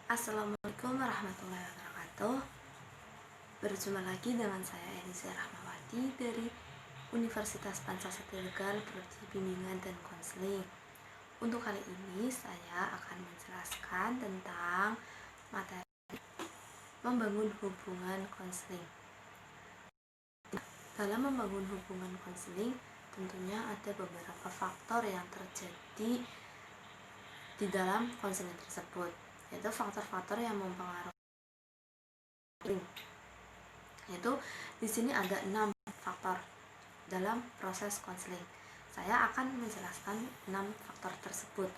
Assalamualaikum warahmatullahi wabarakatuh. Berjumpa lagi dengan saya Elisa Rahmawati dari Universitas Pancasila Tegal, Prodi Bimbingan dan Konseling. Untuk kali ini saya akan menjelaskan tentang materi membangun hubungan konseling. Dalam membangun hubungan konseling, tentunya ada beberapa faktor yang terjadi di dalam konseling tersebut, yaitu faktor-faktor yang mempengaruhi. Yaitu di sini ada 6 faktor dalam proses konseling. Saya akan menjelaskan 6 faktor tersebut.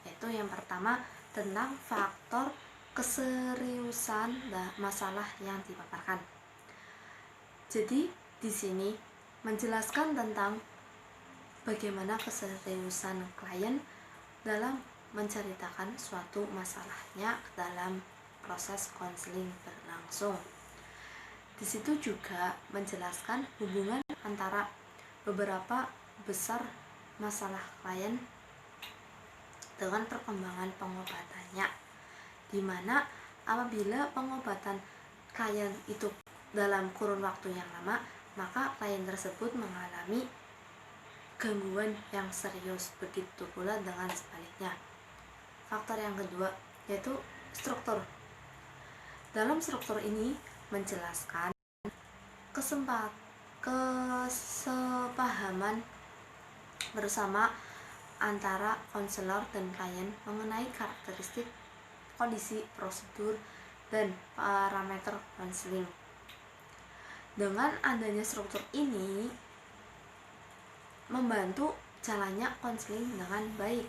Yaitu yang pertama tentang faktor keseriusan masalah yang dipaparkan. Jadi di sini menjelaskan tentang bagaimana keseriusan klien dalam menceritakan suatu masalahnya dalam proses konseling berlangsung. Di situ juga menjelaskan hubungan antara beberapa besar masalah klien dengan perkembangan pengobatannya, di mana apabila pengobatan klien itu dalam kurun waktu yang lama, maka klien tersebut mengalami gangguan yang serius. Begitu pula dengan sebaliknya. Faktor yang kedua yaitu struktur. Dalam struktur ini menjelaskan kesepahaman bersama antara konselor dan klien mengenai karakteristik, kondisi, prosedur, dan parameter konseling. Dengan adanya struktur ini membantu jalannya konseling dengan baik.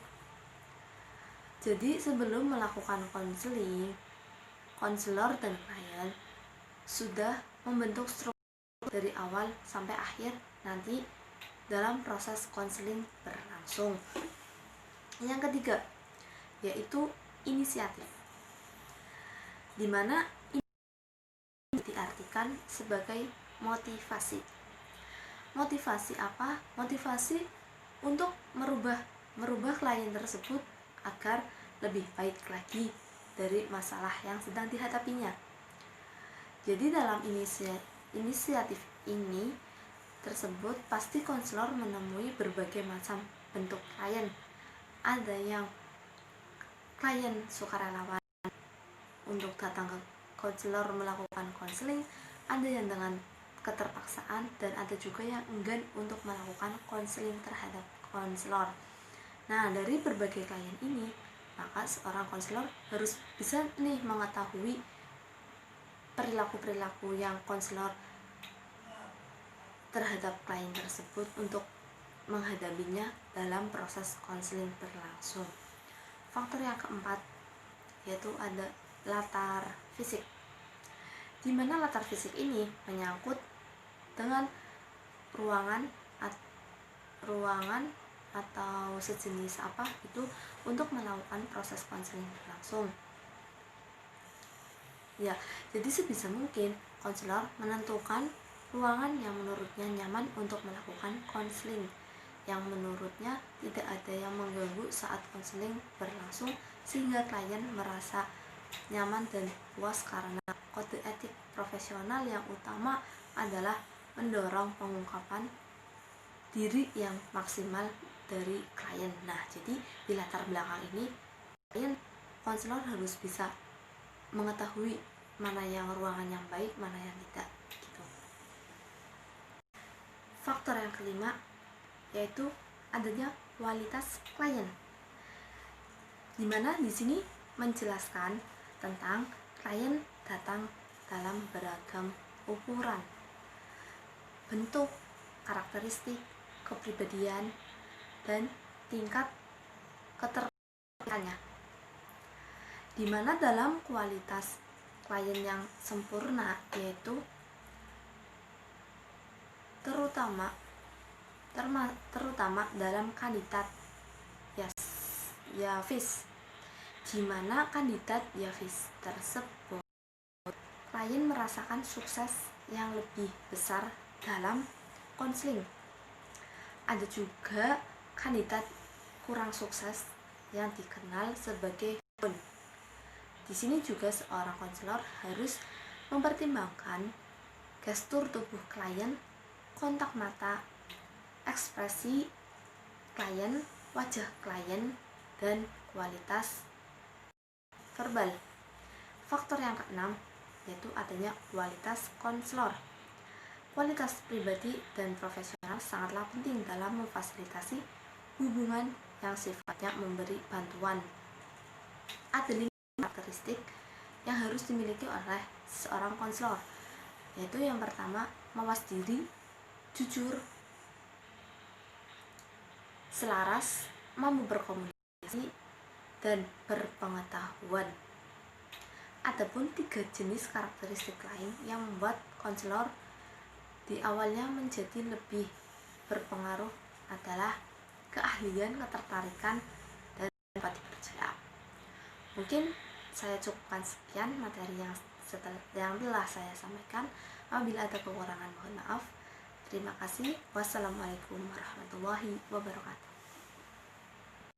Jadi sebelum melakukan konseling, konselor dan klien sudah membentuk struktur dari awal sampai akhir nanti dalam proses konseling berlangsung. Yang ketiga yaitu inisiatif, di mana ini diartikan sebagai motivasi. Motivasi apa? Motivasi untuk merubah klien tersebut agar lebih baik lagi dari masalah yang sedang dihadapinya. Jadi dalam inisiatif ini tersebut pasti konselor menemui berbagai macam bentuk klien. Ada yang klien sukarelawan untuk datang ke konselor melakukan konseling, ada yang dengan keterpaksaan, dan ada juga yang enggan untuk melakukan konseling terhadap konselor. Nah, dari berbagai klien ini, maka seorang konselor harus bisa mengetahui perilaku-perilaku yang konselor terhadap klien tersebut untuk menghadapinya dalam proses konseling berlangsung. Faktor yang keempat yaitu ada latar fisik, di mana latar fisik ini menyangkut dengan ruangan atau sejenis apa itu untuk melakukan proses konseling berlangsung. Ya, jadi sebisa mungkin konselor menentukan ruangan yang menurutnya nyaman untuk melakukan konseling, yang menurutnya tidak ada yang mengganggu saat konseling berlangsung, sehingga klien merasa nyaman dan puas. Karena kode etik profesional yang utama adalah mendorong pengungkapan diri yang maksimal dari klien. Nah, jadi di latar belakang ini klien konselor harus bisa mengetahui mana yang ruangan yang baik, mana yang tidak gitu. Faktor yang kelima yaitu adanya kualitas klien, dimana di sini menjelaskan tentang klien datang dalam beragam ukuran, bentuk, karakteristik, kepribadian, dan tingkat ketertarikannya. Dimana dalam kualitas klien yang sempurna yaitu terutama dalam kandidat Yavis, di mana kandidat Yavis tersebut klien merasakan sukses yang lebih besar dalam konseling. Ada juga kandidat kurang sukses yang dikenal sebagai Di sini juga seorang konselor harus mempertimbangkan gestur tubuh klien, kontak mata, ekspresi klien, wajah klien, dan kualitas verbal. Faktor yang keenam yaitu adanya kualitas konselor. Kualitas pribadi dan profesional sangatlah penting dalam memfasilitasi hubungan yang sifatnya memberi bantuan. Ada 5 karakteristik yang harus dimiliki oleh seorang konselor, yaitu yang pertama, mawas diri, jujur, selaras, mampu berkomunikasi, dan berpengetahuan. Adapun 3 jenis karakteristik lain yang membuat konselor di awalnya menjadi lebih berpengaruh adalah keahlian, ketertarikan, dan dapat dipercaya. Mungkin saya cukupkan sekian materi yang telah saya sampaikan. Apabila ada kekurangan mohon maaf. Terima kasih. Wassalamualaikum warahmatullahi wabarakatuh.